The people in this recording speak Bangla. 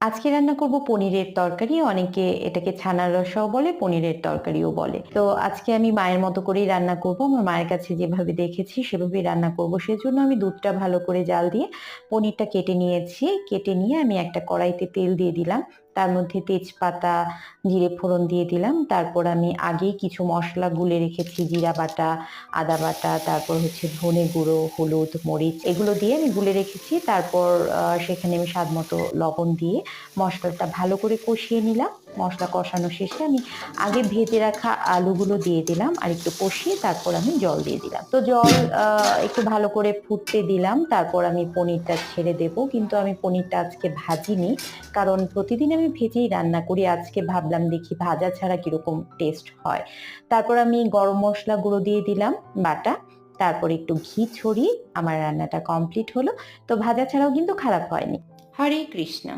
আজকে রান্না করব পনিরের তরকারি। অনেকে এটাকে ছানার রসাও বলে, পনিরের তরকারিও বলে। তো আজকে আমি মায়ের মতো করেই রান্না করব। আমার মায়ের কাছে যেভাবে দেখেছি সেভাবেই রান্না করব। সেজন্য আমি দুধটা ভালো করে জাল দিয়ে পনিরটা কেটে নিয়েছি। কেটে নিয়ে আমি একটা কড়াইতে তেল দিয়ে দিলাম। তার মধ্যে তেজপাতা, জিরে ফোড়ন দিয়ে দিলাম। তারপর আমি আগেই কিছু মসলা গুলে রেখেছি, জিরা বাটা, আদা বাটা, তারপর হচ্ছে ধনে গুঁড়ো, হলুদ, মরিচ এগুলো দিয়ে আমি গুলে রেখেছি। তারপর সেখানে আমি স্বাদ মতো লবণ দিয়ে মশলাটা ভালো করে কষিয়ে নিলাম। মশলা কষানো শেষে আমি আগে ভেজে রাখা আলুগুলো দিয়ে দিলাম আর একটু কষিয়ে তারপর আমি জল দিয়ে দিলাম। তো জল একটু ভালো করে ফুটতে দিলাম। তারপর আমি পনিরটা ছেড়ে দেব। কিন্তু আমি পনিরটা আজকে ভাজিনি, কারণ প্রতিদিন আমি ভেজেই রান্না করি। আজকে ভাবলাম দেখি ভাজা ছাড়া কিরকম টেস্ট হয়। তারপর আমি গরম মশলা গুঁড়ো দিয়ে দিলাম বাটা। তারপর একটু ঘি ছড়িয়ে আমার রান্নাটা কমপ্লিট হলো। তো ভাজা ছাড়াও কিন্তু খারাপ হয়নি। হরে কৃষ্ণ।